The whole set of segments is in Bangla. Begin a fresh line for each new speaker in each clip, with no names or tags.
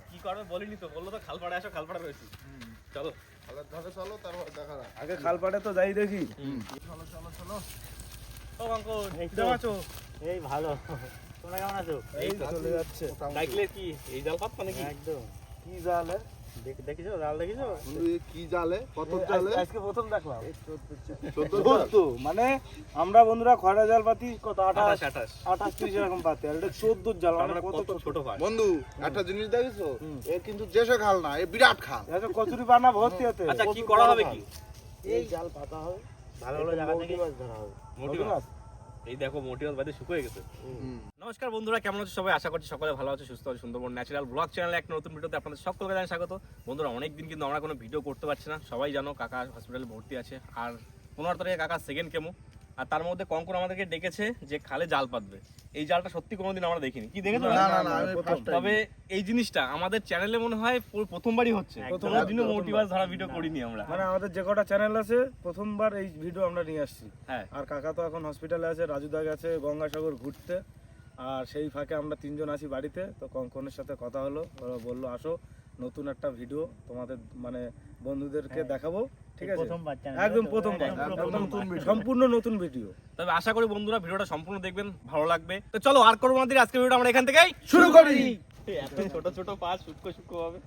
কি করবে বলিনি তো, বললো তো খালপাড়ে আসো, খালপাড়ে রয়েছি। চলো
খালের ধারে চলো, তারপর দেখা যাক।
আগে খালপাড়ে তো যাই দেখি।
চলো চলো চলো।
ও অঙ্কন,
কেমন আছো?
এই ভালো, তোমরা কেমন আছো?
এই তো চলে যাচ্ছে।
সাইকেলের কি এই জাল পাত নাকি?
একদম।
কি জালে?
দেখিছো জাল দেখিছো?
বন্ধু, এ কি জালে? কত জালে?
আজকে প্রথম দেখলাম।
14
তো মানে আমরা বন্ধুরা খয়রা জাল পাতি কত 28
28
28 30 এরকম পাতি, আর এটা 14 জাল মানে
আমরা
কত
কত ছোট পায়।
বন্ধু, একটা জিনিস দেখিছো? এ কিন্তু দেশে খাল না, এ বিরাট খাল।
এটা কচুরি পানা ভর্তি আছে।
আচ্ছা কি করা হবে কি?
এই জাল পাতা হবে, ভালো ভালো জায়গা থেকে মাছ ধরা হবে।
মোটি মাছ। এই দেখো মোটি মাছ বাইরে শুকিয়ে গেছে। নমস্কার বন্ধুরা, কেমন আছো সবাই? আশা করছি সকলে ভালো আছো, সুস্থ আছো। সুন্দরবন ন্যাচারাল ব্লগ চ্যানেলে একটা নতুন ভিডিওতে আপনাদের সকলকে জানাই স্বাগত। বন্ধুরা, অনেকদিন কিন্তু আমরা কোনো ভিডিও করতে পারছি না। সবাই জানো কাকা হসপিটালে ভর্তি আছে, আর 15 তারিখে কাকা সেকেন্ড কেমো। আর তার মধ্যে কঙ্কন আমাদেরকে ডেকেছে যে খালে জাল পাতবে। এই জালটা সত্যি কোনোদিন আমরা দেখিনি। কি দেখেছো?
না না না, আমি
প্রথম।
তবে এই জিনিসটা আমাদের চ্যানেলে মনে হয় প্রথমবারই হচ্ছে। কোনোদিনও মোটি মাছ ধরা ভিডিও করিনি আমরা।
মানে আমাদের যে কটা চ্যানেল আছে প্রথমবার এই ভিডিও আমরা নিয়ে আসছি।
হ্যাঁ,
আর কাকা তো এখন হসপিটালে আছে, রাজুদা গেছে গঙ্গাসাগর ঘুরতে, আর সেই ফাঁকে আমরা তিনজন আছি বাড়িতে। তো কঙ্কনের সাথে কথা হলো, ওরা বললো আসো নতুন একটা ভিডিও তোমাদের মানে বন্ধুদেরকে দেখাবো। ঠিক আছে,
প্রথমবার চ্যানেল,
একদম প্রথমবার,
একদম
নতুন ভিডিও, সম্পূর্ণ নতুন ভিডিও।
তবে আশা করি বন্ধুরা ভিডিওটা সম্পূর্ণ দেখবেন, ভালো লাগবে। তো চলো আর করবো আমাদের আজকের ভিডিওটা আমরা এখান থেকেই
শুরু করি।
এত ছোট ছোট পাঁচ শুক্কো শুক্কো হবে,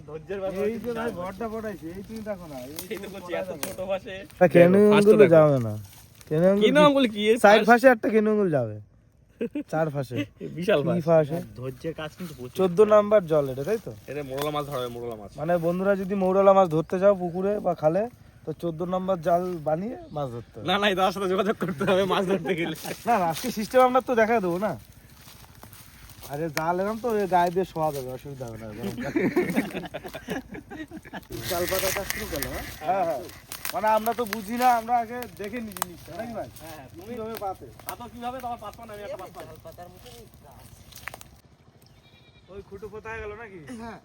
ধৈর্যের ব্যাপার।
এই যে ভাই ঘরটা পড়াইছে, এই তুমি দেখো না,
এই তো বলছি এত ছোট পাশে
কেনুঙ্গুল যাবে না,
কি না আঙ্গুল কি
সাইড ফাঁসে একটা কেনুঙ্গুল যাবে, চার ফাঁসে
বিশাল
কি
মাছ।
ফাঁসে
ধৈর্যের কাজ কিন্তু প্রচুর।
14 নাম্বার জল এটা, তাই তো?
এটা মোরলা মাছ ধরা হবে, মোরলা মাছ।
মানে বন্ধুরা যদি মৌরলা মাছ ধরতে যাও পুকুরে বা খালে, তো 14 নম্বর জাল বানিয়ে মাছ ধরতে হবে।
না না, তার সাথে যোগাযোগ করতে হবে মাছ ধরতে গেলে।
না না, আজকে সিস্টেম আমরা তো দেখা দেবো না। আরে জাল এরকম তো ওই গায়ে দিয়ে শোয়া যাবে, অসুবিধা হবে না। জাল পাতা কাজ শুরু করলো। হ্যাঁ হ্যাঁ, মানে আমরা তো বুঝি না, আমরা আগে দেখে নি জিনিসটা, নাকি ভাই?
হ্যাঁ, তুমি
কিভাবে পাতে
পাতো কিভাবে, তোমার পাত পান আমি একটা পাত পান।
পাতার মতো
ওই খুঁটো পোতা হয়ে গেল নাকি?
হ্যাঁ,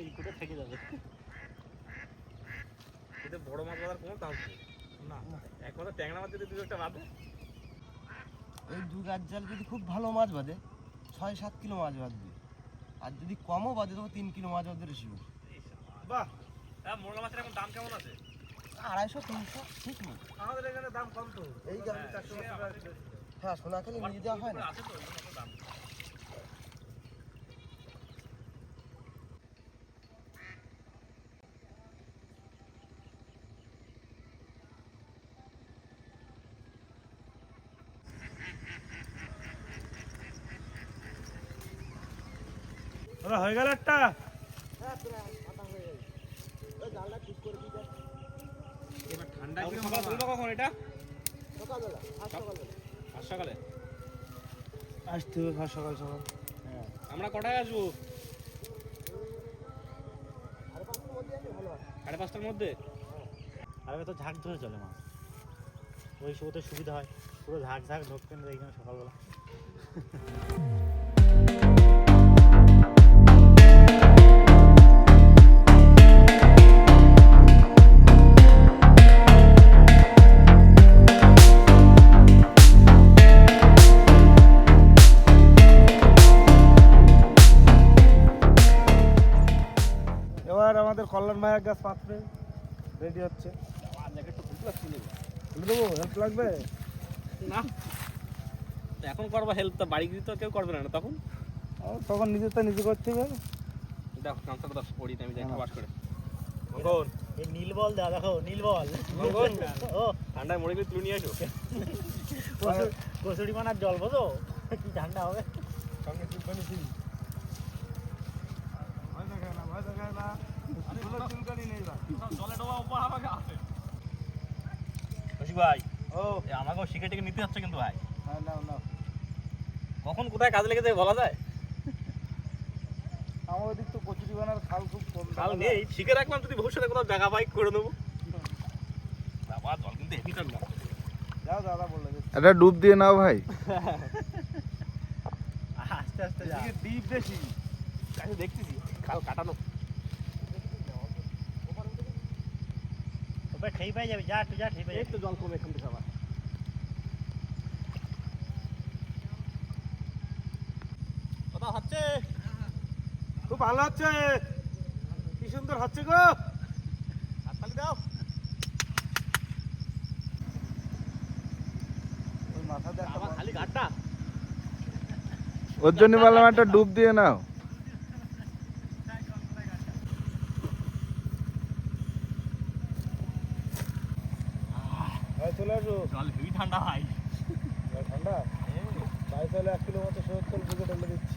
এই করে থেকে যাবে।
এতে বড় মাছ বাঁধার কোনো চান্স নেই।
না,
একমাত্র ট্যাংরা মাছ যদি 2-1টা বাঁধে।
এই দু গাছ জাল যদি খুব ভালো মাছ বাঁধে 6-7 কিলো মাছ বাঁধবে, আর যদি কমও বাঁধে তবে 3 কিলো মাছ বাঁধবে শিওর।
বাহ,
হ্যাঁ, মোরলা মাছের এখন দাম কেমন আছে?
250-300 ঠিক নেই।
আমাদের এখানে দাম কম তো।
এই গাছে 400 টাকা। হ্যাঁ, সোনাখালি নিয়ে যাওয়া হয় না।
আছে তো, এই জন্য তো দাম।
দাদা হয়ে গেল একটা।
এবার ঠান্ডা কি সকাল তুলবো কখন এটা?
সকালবেলা, আর সকালবেলা।
আজ সকালে।
আসতে হবে খাওয়া সকাল সকাল।
আমরা কটায় আসবো?
5:30টার মধ্যে আসলে ভালো হয়।
5:30টার মধ্যে।
আর তো ঝাঁক ধরে চলে মাছ, ওই সময়তে সুবিধা হয়। পুরো ঝাঁক ঝাঁক ঢুকতেন এইখানে সকালবেলা।
এবার আমাদের কল্যাণ ভাইয়ের গাছ পাত্রে রেডি হচ্ছে। তুলে দেবো, হেল্প লাগবে?
না, এখন করবো হেল্প, তো বাড়ি গিয়ে তো কেউ করবে না তখন।
তখন নিজেরটা নিজে করতে হবে।
দেখো কাঁচাটা দশ পড়ি, আমি যাই খাবার করে। মঙ্গল,
এই নীল বল দেওয়া, দেখো নীল বল।
মঙ্গল,
ও
ঠান্ডায় মরে গেলে তুলে নিয়ে আসো।
কচুরি পানার জল বোঝো কি ঠান্ডা হবে।
সঙ্গে চুলকানি ফ্রি। ভয় দেখায় না, ভয় দেখায় না। কোনো চুলকানি নেই ভাই।
জলে ডোবা উপর আমাকে আছে। খুশি ভাই,
ও
আমাকেও শিখে টিকে নিতে হচ্ছে কিন্তু ভাই।
হ্যাঁ, নাও নাও।
কখন কোথায় কাজে লেগে যায় বলা যায়?
আমাদের দিক তো কচুরি বানার খাল খুব কম।
কাল নেই, শিখে রাখলাম, যদি ভবিষ্যতে কোথাও জায়গা বাইক করে দেবো। বাবা জল কিন্তু হেভি ঠান্ডা।
যাও দাদা বললে যে
এটা ডুব দিয়ে নাও ভাই।
আস্তে আস্তে যা।
এদিকে দ্বীপ বেশি।
আমি দেখতেছি কাল কাটানো।
ওপরে ঠেই পাই যাবে, যা একটু যা ঠেই পাই যাবে।
একটু জল কমে এখান থেকে আবার। কোথাও হচ্ছে
খুব ভালো হচ্ছে, কি সুন্দর হচ্ছে গো।
হাততালি দাও।
ওই মাথাতে একটা
আমার খালি ঘাটটা
ওর জন্য বললাম একটা ডুব দিয়ে নাও।
ভাই চলে আসো।
জল হেভি ঠান্ডা ভাই।
ভাই ঠান্ডা ভাই, তাহলে 1 কিলো মতো সত্তর বুকে ঢেলে দিচ্ছি।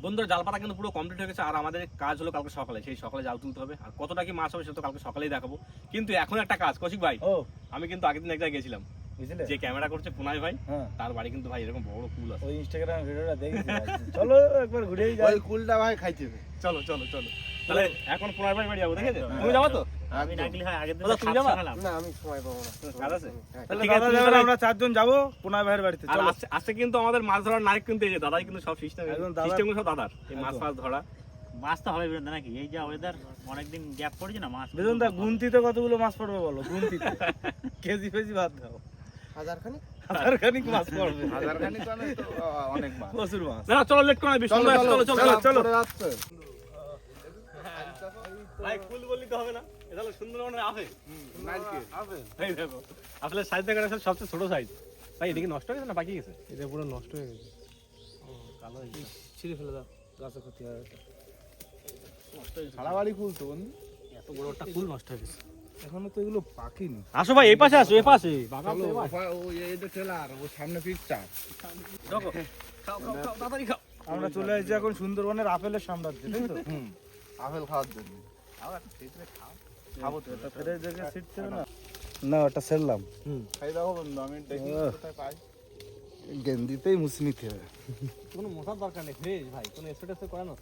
বন্ধুরা জাল পাতা কিন্তু পুরো কমপ্লিট হয়ে গেছে, আর আমাদের কাজ হলো কালকে সকালে, সেই সকালে জাল তুলতে হবে। আর কতটা কি মাছ হবে সেটা তো কালকে সকালেই দেখাবো। কিন্তু এখন একটা কাজ কৌশিক ভাই,
ও
আমি কিন্তু আগের দিন এক জায়গায় গেছিলাম,
বুঝলে,
যে ক্যামেরা করছে পুনাই ভাই,
হ্যাঁ
তার বাড়ি কিন্তু ভাই এরকম বড় কুল আছে।
ওই ইনস্টাগ্রাম ভিডিওটা দেখেছি ভাই। চলো একবার ঘুরেই যাই।
ওই কুলটা ভাই খাইছে।
চলো চলো চলো, তাহলে এখন পুনাই ভাই বাড়ি যাবো, দেখেছে? তুমি যাবো তো?
আমি ডাকলি হয় আগের দিন
দাদা, তুমি যাবা?
না আমি সময় পাবো না।
কাজ আছে?
তাহলে
ঠিক আছে,
দাদা
তুমি
যাবেন,
তাহলে-
আমরা 4 জন যাবো পুনাই ভাইয়ের বাড়িতে।
আর
চলো
আজকে কিন্তু আমাদের মাছ ধরার নায়ক কিন্তু এই যে দাদাই কিন্তু সব সিস্টেম
একদম দাদা।
সিস্টেম সব দাদার, এই মাছ
একদম।
ফাছ ধরা।
মাছ তো হবে বেরোতে নাকি, এই যা ওয়েদার, অনেকদিন গ্যাপ পড়েছে না মাছ।
বেতন দা, গুনতিতে কতগুলো মাছ পড়বে বলো, গুনতিতে কেজি ফেজি বাদ দাও,
1000 খানি
1000 খানিক মাছ পড়বে।
1000 খানি তো অনেক মাছ।
প্রচুর মাছ।
না চলো, লেট করে না,
চলো
চলো চলো চলো চলো।
চলে যাচ্ছে।
ভাই কুল বললি তো হবে না, এটা হলো সুন্দরবনের আপেল।
নারকেল।
এই দেখো, আপেলের সাইজ দেখা যাচ্ছে সবচেয়ে ছোট সাইজ। ভাই এদিকে নষ্ট হয়ে গেছে না বাকি গেছে?
এটা পুরো নষ্ট হয়ে গেছে,
কালো হয়ে গেছে।
ছিঁড়ে ফেলে দাও, গাছে ক্ষতি হয়।
সারা বাড়ি কুল তো বন্ধু।
এত বড় একটা কুল নষ্ট হয়ে গেছে।
এখনো তো এগুলো পাকিনি।
আসো ভাই, এই পাশে আসো, এই পাশে বাগান তো
চলো,
এই পাশে।
ওই এই যে টেলার, ওর সামনে পিকটা।
দেখো, খাও খাও খাও, তাড়াতাড়ি খাও।
আমরা চলে এসেছি এখন সুন্দরবনের আপেলের সাম্রাজ্যে, তাই তো?
আপেল খাওয়ার জন্য।
খাবো তো, এটা ফেলে দেখে ছিটতে হবে না। না ওটা সেরলাম,
খাই দাও বন্ধু, আমি দেখি
ওহ।
কোথায় পাই।
গেন্দিতেই মুছে নিতে হবে।
কোনো মশার দরকার নেই, ফ্রেশ ভাই, কোনো স্প্রে টেস্প্রে করানো।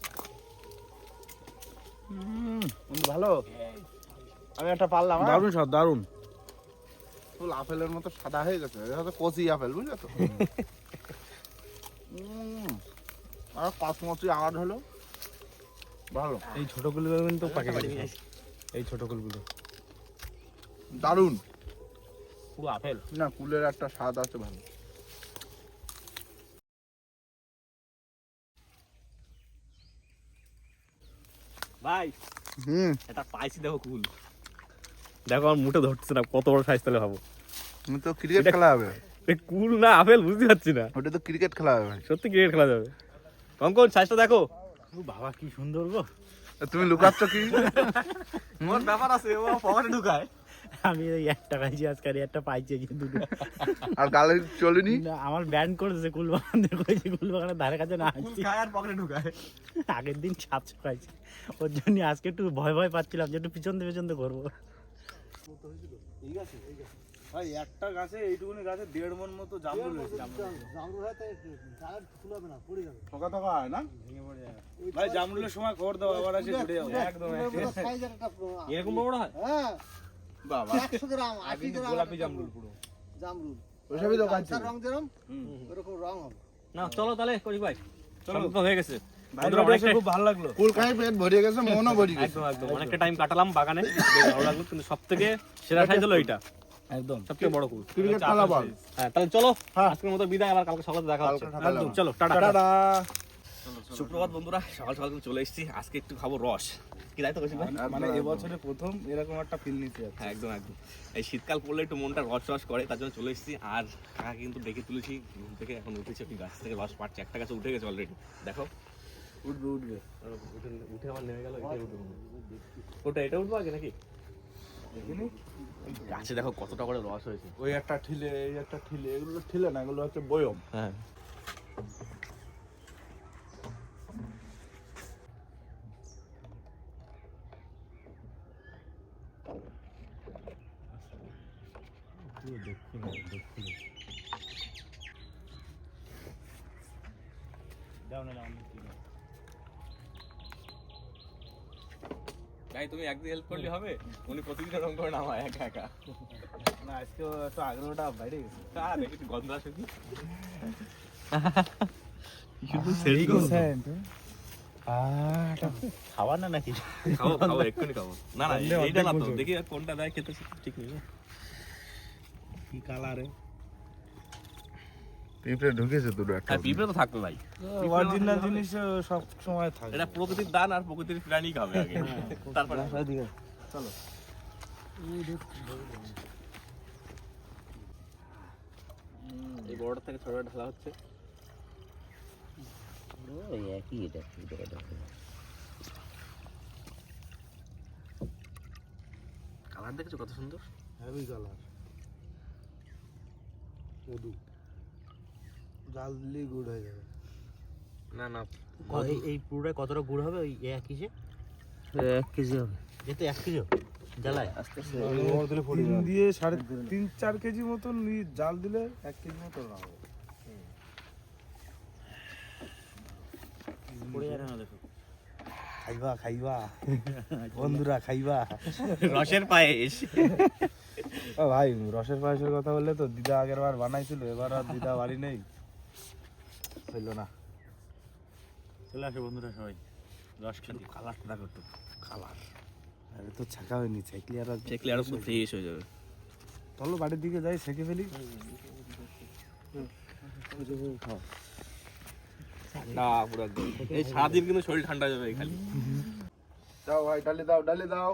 ভালো,
আমি একটা পারলাম।
দারুণ স্বাদ, দারুণ।
ফুল আপেলের মতো সাদা হয়ে গেছে, এটা হচ্ছে কচি আপেল, বুঝলে তো? আর কসমসি আওয়াজ হলো ভালো,
এই ছোটগুলো কিন্তু পাকে গেছে, এই ছোটগুলো।
দারুণ।
পুরো আপেল।
না, কুলের একটা স্বাদ আছে ভালো।
ভাই এটা পাইছি, দেখো কুল, দেখো আমার মুঠে ধরছে না, কত বড় সাইজ তাহলে ভাবো।
তুমি তো ক্রিকেট খেলা হবে।
এই কুল না আপেল বুঝতে পারছি না,
ওটা তো ক্রিকেট খেলা হবে ভাই।
সত্যি ক্রিকেট খেলা যাবে। কঙ্কন সাইজটা দেখো।
ও বাবা কি সুন্দর গো।
তুমি লুকাচ্ছ কি?
মোর ব্যাপার আছে, ও পকেটে ঢুকায়।
আমি এই একটা খাইছি আজকে, আর একটা পাইছি কিন্তু
আর গালে চলিনি।
আমার ব্যান্ড করেছে কুলবাগান দিয়ে, কইছি কুলবাগানের ধারে কাছে না আসছি।
খায় আর পকেটে ঢুকায়।
আগের দিন 700 খাইছি, ওর জন্য আজকে একটু ভয় ভয় পাচ্ছিলাম যে একটু পিছন দিয়ে করবো।
ভাই একটা গাছে, এইটুকুনি গাছে 1.5 মণ মতো জামরুল হয়েছে।
ঠোকা ঠোকা হয় না?
ভাই জামরুলের সময় খবর দাও, আবার আসে ঘুরে যাও। একদম
এরকম বড় হয়?
বাবা,
আগে গোলাপি জামরুল পুরো।
ওইসবই তো কাটছে।
না চলো তাহলে করি ভাই,
চলো।
চলো তো হয়ে গেছে।
ভাইয়ের
বন্ধুরা,
বাড়ি এসে
অনেকটা-
খুব ভালো লাগলো।
কুল খাই পেট ভরে গেছে, মনও ভরে গেছে।
একদম একদম, অনেকটা টাইম কাটালাম বাগানে, বেশ ভালো লাগলো। কিন্তু সব থেকে সেরা সাইজ হলো এইটা,
একদম
সব থেকে বড় কুল।
ক্রিকেট খেলা বল।
হ্যাঁ তাহলে চলো, আজকের মতো বিদায়, আবার কালকে সকালে দেখা হচ্ছে।
কালকে সকালে
একদম,
আবার।
চলো টাটা।
টাটা।
সুপ্রভাত বন্ধুরা, সকাল সকাল কিন্তু চলে এসেছি। আজকে একটু খাবো রস, কি তাই তো কৌশিক ভাই?
মানে এবছরে প্রথম এরকম একটা ফিল নিতে যাচ্ছি।
হ্যাঁ একদম একদম, এই শীতকাল পড়লে একটু মনটা রস রস করে, তার জন্য চলে এসেছি। আর কাকা কিন্তু দেখে তুলেছি ঘুম থেকে, এখন উঠেছে, আপনি গাছ থেকে রস পাচ্ছে। একটা গাছে উঠে গেছে অলরেডি, দেখো।
উঠবে উঠবে।
উঠে আমার নেমে গেল, এটা উঠবে। ওটা এটা উঠবো আগে নাকি?
দেখিনি?
গাছে দেখো কতটা করে রস হয়েছে।
ওই একটা ঠিলে, এই একটা ঠিলে, এগুলো ঠিলে না, এগুলো হচ্ছে বয়ম।
হ্যাঁ ভাই তুমি একদিন হেল্প করলে হবে, উনি প্রতিদিন রং করে নামায় একা একা।
না আজকে একটু আগ্রহটা বাইরে গেছে।
আর দেখি একটু গন্ধ আসে কি?
খাবার না নাকি?
খাবো খাবো, এক্ষুনি খাবো। না না, এইটা না তো, দেখি কোনটা দেয় খেতে, ঠিক নেই।
কি কালারে
পিঁপড়ে ঢুকেছে দুটো একটা
হ্যাঁ পিঁপড়ে তো থাকবে ভাই,
অরিজিনাল জিনিস সব সময় থাকে।
এটা প্রকৃতির দান আর প্রকৃতির প্রাণী খাবে আগে, তারপরে
চলো
এই বড়টা থেকে ছোটটা ঢালা হচ্ছে। কালার দেখেছো কত সুন্দর?
হেভি কালার, মধু জাল দিলেই গুড় হয়ে যাবে।
না না
এই পুরোটা কতটা গুড় হবে ওই 1 কেজি?
1 কেজি হবে।
যেহেতু 1 কেজি জ্বালায়
আস্তে আস্তে দিয়ে 3.5-4 কেজি মতন জাল দিলে 1 কেজি মতন হবে।
পড়ে যাবে না দেখো।
খাইবা খাইবা বন্ধুরা খাইবা।
রসের পায়েস।
ও ভাই রসের পায়েসের কথা বললে তো দিদা আগের বার বানাইছিল, এবার আর দিদা বাড়ি নেই, হইলো না।
চলে আসো বন্ধুরা সবাই রস খেতে।
কালারটা দেখো একটু, কালার আরে তো ছাকা হয়নি, ছাইকলি আর
দেখলে আরো পুরো ফ্রেশ হয়ে যাবে।
চলো বাড়ির দিকে যাই, সেকে ফেলি।
না পুরো একদম এই সারাদিন কিন্তু শরীর ঠান্ডা হয়ে যাবে খালি।
দাও ভাই, ডালি দাও, ডালি দাও।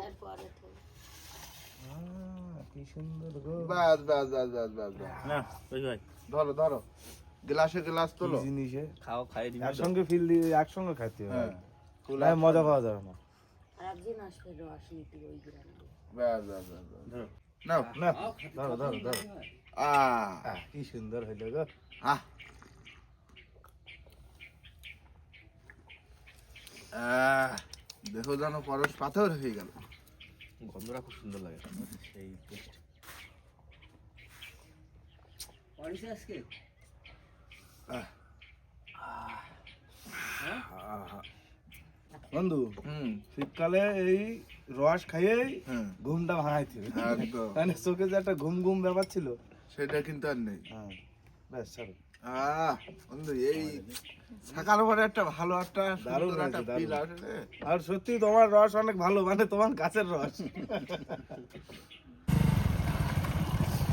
কি সুন্দর গো,
বাস বাস বাস বাস বাস বাস।
না ওই ভাই
ধরো ধরো, গ্লাসে গ্লাস তোলো।
কি জিনিসে
খাও খাই দিবি।
একসঙ্গে ফিল দিয়ে একসঙ্গে খাইতে হবে,
হ্যাঁ,
না মজা পাওয়া যাবে না।
আরেকদিন আসবে রস নিতে ওই গ্রামে।
বাস বাস বাস বাস। নাও,
না ধরো ধরো ধরো, কি সুন্দর হইলো গো।
আহ আহ, দেখো যেন পরশ পাথর হয়ে গেল।
গন্ধটা খুব সুন্দর লাগে।
সেই টেস্ট।
বন্ধু
হুম,
শীতকালে এই রস খাইয়েই
হ্যাঁ,
ঘুমটা ভাঙাইতে হবে।
একদম।
মানে চোখে যে একটা ঘুম ঘুম ব্যাপার ছিল,
সেটা কিন্তু আর নেই।
হ্যাঁ ব্যাস ছাড়ো।
বন্ধু এই থাকার পরে একটা ভালো একটা
দারুণ
সুন্দর একটা
আছে,
ফিল
দারুণ।
আসে রে।
আর সত্যি তোমার রস অনেক ভালো, মানে তোমার গাছের রস।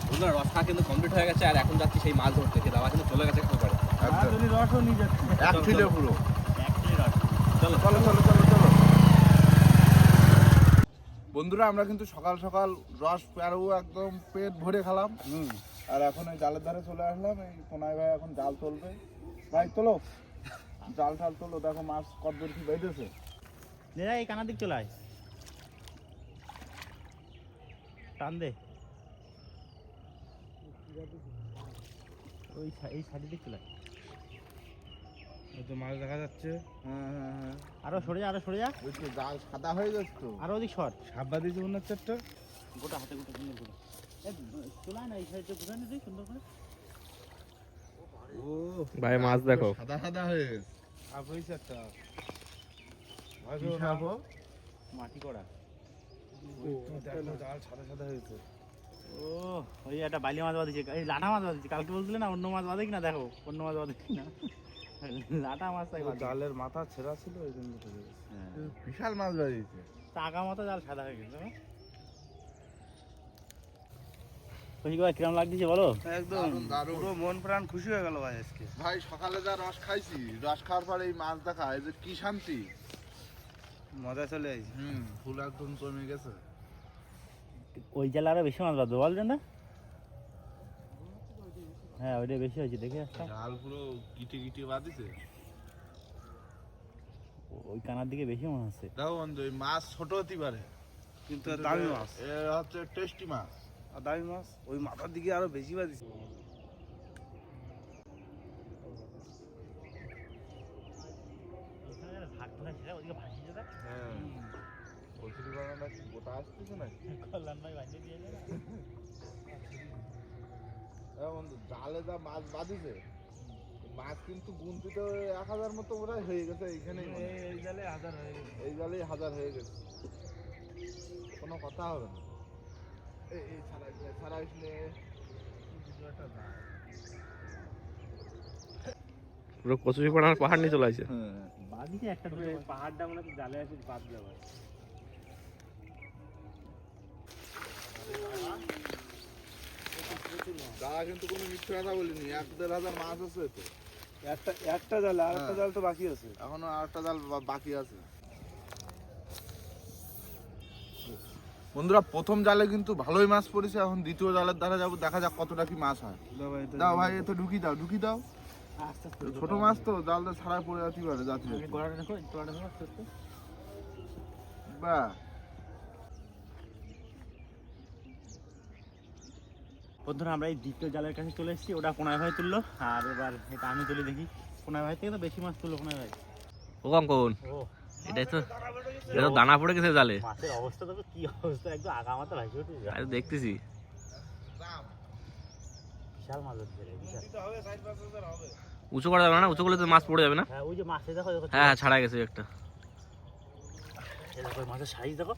বন্ধুরা রস খাওয়া কিন্তু কমপ্লিট হয়ে গেছে, আর এখন যাচ্ছি সেই মাছ ধরতে। সে দাদা কিন্তু চলে গেছে একটু পরে।
একদম
যদি রসও নিয়ে যাচ্ছে,
এক ফিলে পুরো।
চলো
চলো চলো চলো চলো বন্ধুরা, আমরা কিন্তু সকাল সকাল রস পেরো একদম পেট ভরে খেলাম। আর এখন এই জালের ধারে চলে আসলাম। এই কোনায় ভাই এখন জাল তুলবে। ভাই তোলো, জাল টাল তোলো, দেখো মাছ কতদূর কি বেঁধেছে।
এই কানার দিক চলে আয়, টান দে ওই এই সাইডের দিক চলে আয়।
ওই তো মাছ দেখা যাচ্ছে।
হ্যাঁ হ্যাঁ হ্যাঁ,
আরো সরে যা, আরো সরে যা,
ওই তো জাল সাদা হয়ে যাচ্ছে তো।
আরো ওদিক সর।
সাব্বা দিয়েছে মনে হচ্ছে একটা।
গোটা হাতে গোটা সুন্দর করে চলে আয় না, এই সাইডে ঘুরে নে তুই সুন্দর করে।
ও
ভাই মাছ দেখো।
সাদা সাদা হয়ে গেছে।
সাপ হয়েছে একটা।
কি সাপ ও?
মাটি করা।
দেখো জাল সাদা সাদা হয়েছে।
ও ওই একটা বাইলি মাছ বাঁধেছে, এই লাটা মাছ বাঁধেছে। কালকে বলছিলে না অন্য মাছ বাঁধে কিনা, দেখো অন্য মাছ বাঁধে কিনা। লাটা মাছ তাই
ও
বাঁধে।
জালের মাথা ছেঁড়া ছিল, ওই জন্য ঢুকে গেছে।
হ্যাঁ,
বিশাল মাছ বেরিয়েছে।
টাকা মতো জাল সাদা হয়ে গেছে। কিরম লাগছে বলো?
একদম
দারুণ, দারুণ।
পুরো মন প্রাণ খুশি হয়ে গেল ভাই আজকে।
ভাই সকালে যা রস খাইছি, রস খাওয়ার পরে এই মাছ দেখা, এই যে কি শান্তি।
মজা চলে আসছে।
ফুল একদম কমে গেছে।
ওই জালে আরো বেশি মাছ বাঁধবো বলছেন না? হ্যাঁ ওইটা বেশি হয়েছে, দেখে একটা
জাল পুরো গিটে গিটে বাঁধিছে।
ওই কানার দিকে বেশি মনে হচ্ছে।
দেখো বন্ধু, এই মাছ ছোট হতে পারে
কিন্তু দামি মাছ,
এ হচ্ছে টেস্টি মাছ।
আর দামি মাছ ওই মাথার দিকে আরো বেশি বাদিছে।
হ্যাঁ, কচুরি বানানা কি গোটা আসতেছে নাকি? বন্ধু জালে যা মাছ বাঁধিছে, মাছ কিন্তু গুনতিতে 1000 মতো ওরা হয়ে গেছে এইখানে।
এই জালে 1000 হয়ে গেছে।
এই জালেই 1000 হয়ে গেছে, কোনো কথা হবে না। এই ছাড়া আসলে
পুরো কচুরি পানার পাহাড় নিয়ে চলে আসে।
বাদিকে একটা
পাহাড়টা মনে হচ্ছে জালে আসে বাদ যাবে।
দাদা কিন্তু কোনো মিথ্যে কথা বলিনি, 1-1.5 মাছ আছে তো
একটা জাল আর একটা জাল তো বাকি আছে।
এখনো আরেকটা জাল বাকি আছে। বন্ধুরা প্রথম জালে কিন্তু ভালোই মাছ পড়েছে, এখন দ্বিতীয় জালের দ্বারা যাবো, দেখা যাক কতটা কি মাছ হয়। দাও ভাই, এ তো ঢুকি দাও।
আস্তে আস্তে
ছোট মাছ তো জালটা ছাড়া পড়ে যেতে পারে যাতে
গড়াটা দেখো, গড়াটা দেখো আস্তে আস্তে।
বা
বন্ধুরা আমরা এই দ্বিতীয় জালের কাছে চলে এসেছি, ওটা কোনায় ভাই তুললো, আর এবার এটা আমি তুলে দেখি। কোনায় ভাই থেকে তো বেশি মাছ তুললো কোনায় ভাই।
ও কঙ্কন,
ও
এটা তো দানা পড়ে গেছে জালে।
মাছের অবস্থা তো কি অবস্থা, একদম আগামাতে ভাসে উঠেছে।
আমি দেখতেছি।
বিশাল মাছ হচ্ছে রে, বিশাল।
উঁচু করা যাবে না, উঁচু করলে তো মাছ পড়ে যাবে না।
হ্যাঁ ওই যে মাছে দেখো, দেখো
হ্যাঁ ছাড়া গেছে একটা।
এই দেখো মাছের সাইজ দেখো,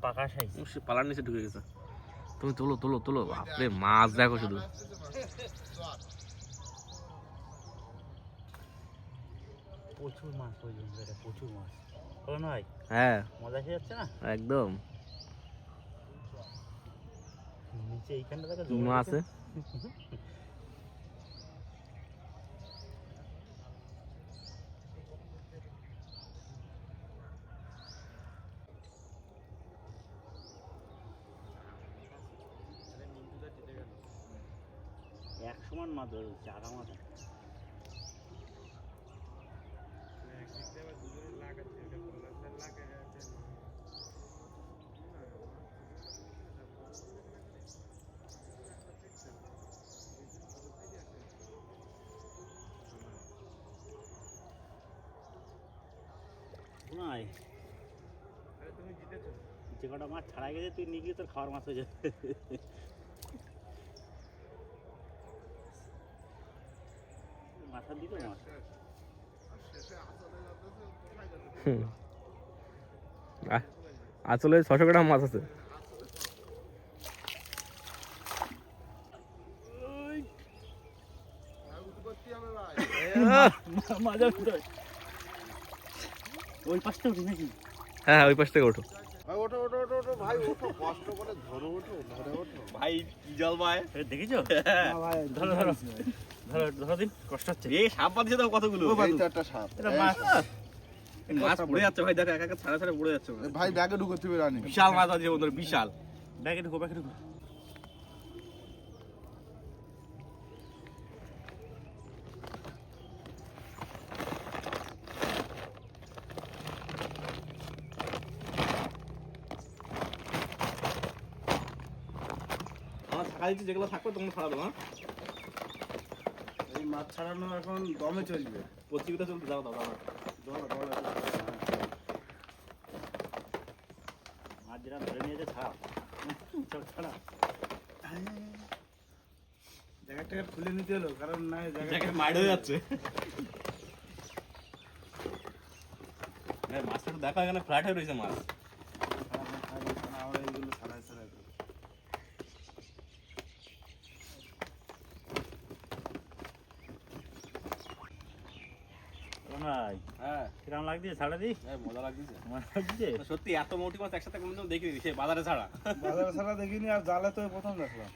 পাকা সাইজ।
সে পালার নিচে ঢুকে গেছে। তুমি তোলো তোলো তোলো, বাপরে মাছ দেখো শুধু।
প্রচুর মাছ ওই জন্য, প্রচুর মাছ। বলো না ভাই,
হ্যাঁ
মজা এসে যাচ্ছে না?
একদম।
নিচে এইখানটা দেখো
কি মাছ আছে?
এক সমান মাছ ধরেছে আগামাতে। নাই যে কটা মাছ ছাড়া গেছে তুই নিয়ে গিয়ে তোর খাওয়ার মাছ হয়ে যাবে। মাথার দিকে মাছ
আসলে 600 গ্রাম মাছ আছে।
মজা হচ্ছে। ওই পাশটা উঠি নাকি?
হ্যাঁ হ্যাঁ, ওই পাশ থেকে ওঠো।
ভাই ওঠো ওঠো ওঠো ওঠো ভাই, ওঠো, কষ্ট করে ধরে ওঠো।
ভাই কি জল ভাই,
দেখেছো? ধরো ধরো ধরো ধরো দিন, কষ্ট হচ্ছে।
এই সাপ বাঁধিয়ে দাও কতগুলো।
এই তো একটা সাপ।
এটা মাছ।
মাছ পড়ে যাচ্ছে ভাই, দেখো এক এক ছাড়া ছাড়া পড়ে যাচ্ছে।
ভাই ব্যাগে ঢুকতে হবে রানি।
বিশাল মাছ আছে বন্ধুরা, বিশাল।
ব্যাগে ঢুকো, ব্যাগে ঢুকো।
আমার থাকা দিতে যেগুলো থাকবে তোমরা ছাড়া দেবো।
এই মাছ ছাড়ানো এখন দমে চলবে।
প্রতিযোগিতা চলতে যাও দাদা।
মাছ যেটা ধরে নিয়েছে ছাড়াও, সব ছাড়া।
জ্যাকেটটাকে খুলে নিতে হলো, কারণ না
জ্যাকেট মাইড হয়ে যাচ্ছে। মাছটা দেখো, এখানে ফ্ল্যাট হয়ে রয়েছে মাছ।
আমরা এইগুলো ছাড়াই ছাড়াই করি।
ভাই
হ্যাঁ
কিরম লাগছে ছাড়া দিই?
মজা লাগছে।
মজা লাগছে?
সত্যি এত মোটি মাছ একসাথে কোনোদিন দেখিনি, সে বাজারে ছাড়া।
বাজারে ছাড়া দেখিনি, আর জালে তো প্রথম দেখলাম।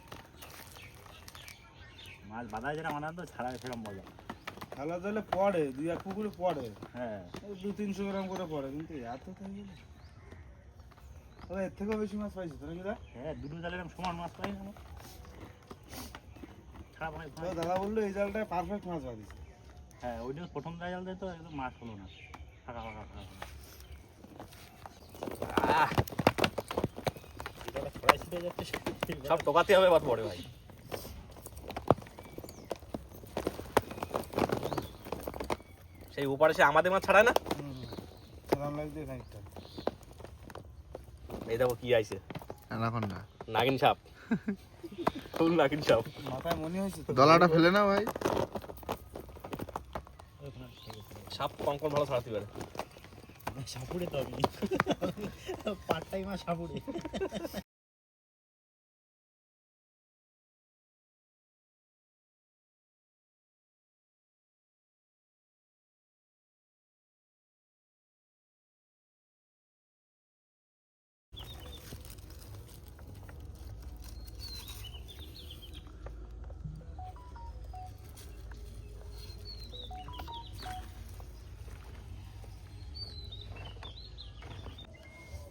মাছ বাঁধা যেটা মানা তো ছাড়া সেরকম মজা।
খেলা জালে পড়ে, 2-1 পুকুরে পড়ে,
হ্যাঁ
200-300 গ্রাম করে পড়ে, কিন্তু এত তাই গেলে এর থেকেও বেশি মাছ পাইছি তো নাকি দা?
হ্যাঁ, দুটো জালের এরকম সমান মাছ পাই না আমরা। ছাড়া মানে
তো দাদা বললো এই জালটায় পারফেক্ট মাছ বাঁধিছে।
হ্যাঁ ওইটা প্রথম জাল দেয় তো একদম মাছ হলো না, ফাঁকা ফাঁকা ফাঁকা ফাঁকা। এটা ছড়াই ছিটে যাচ্ছে
সব টোকাতে হবে বাদ পড়ে ভাই। সেই ওপারে সে আমাদের মাছ ছাড়ায় না।
সেরকম লাগছে খানিকটা।
এই দেখো কি আইছে,
অ্যানাকোন্ডা।
নাগিন সাপ। ফুল নাগিন সাপ।
মাথায় মনে হয়েছে তো।
দলাটা ফেলে না ভাই।
সাপ কঙ্কন ভালো ছাড়াতে পারে।
সাপুড়ে তো আমি পার্ট টাইম আর সাপুড়ে।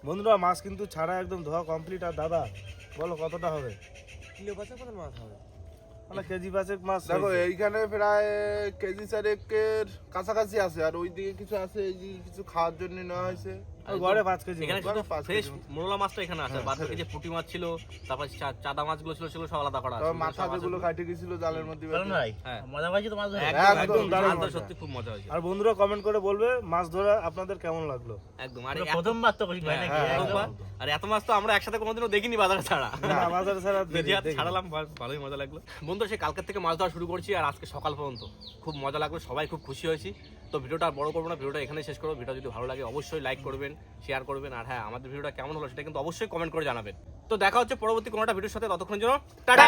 বন্ধুরা মাছ কিন্তু ছাড়া একদম ধোয়া কমপ্লিট। আর দাদা বলো কতটা হবে?
কিলো পাঁচা কত মাছ হবে?
মানে কেজি 5 মাছ
দেখো
হয়েছে।
এইখানে প্রায় কেজি 4 কাছাকাছি আছে, আর ওইদিকে কিছু আছে, এই যে কিছু খাওয়ার জন্য নেওয়া হয়েছে।
ওই গড়ে 5 কেজি
এখানে
মতো।
শুধু
ধরো 5
ফ্রেশ
কেজি।
মোরলা মাছটা এখানে আছে, বাদ বাকি যে পুঁটি মাছ ছিল, তারপর চাদা মাছগুলো ছিল সেগুলো সব আলাদা করা আছে।
তবে মাথা যেগুলো কাটে গেছিল জালের মধ্যে
চলুন ভাই,
হ্যাঁ।
মজা পাইছি তো মাছ ধরে?
একদম
একদম
একদম
দারুণ
মাছ ধরে
মজা।
সত্যি খুব মজা হয়েছে
আর বন্ধুরা কমেন্ট করে বলবে মাছ ধরা আপনাদের কেমন লাগলো।
একদম। আর
পুরো প্রথমবার তো করি ভাই নাকি?
হ্যাঁ,
একদম।
প্রথমবার। আর এত মাছ তো আমরা একসাথে কোনোদিনও দেখিনি বাজারে ছাড়া।
না বাজারে ছাড়া
নিজে হাতে
দেখি।
ছাড়ালাম, ভালোই মজা লাগলো। বন্ধুরা সে কালকের থেকে মাছ ধরা শুরু করছি আর আজকে সকাল পর্যন্ত খুব মজা লাগলো, সবাই খুব খুশি হয়েছি। তো ভিডিওটা আর বড় করবো না, ভিডিওটা এখানে শেষ করবো। ভিডিও যদি ভালো লাগে অবশ্যই লাইক করবেন, শেয়ার করবেন, আর হ্যাঁ আমাদের ভিডিওটা কেমন হলো সেটা কিন্তু অবশ্যই কমেন্ট করে জানাবেন। তো দেখা হচ্ছে পরবর্তী কোনো একটা ভিডিওর সাথে, ততক্ষণের জন্য টাটা।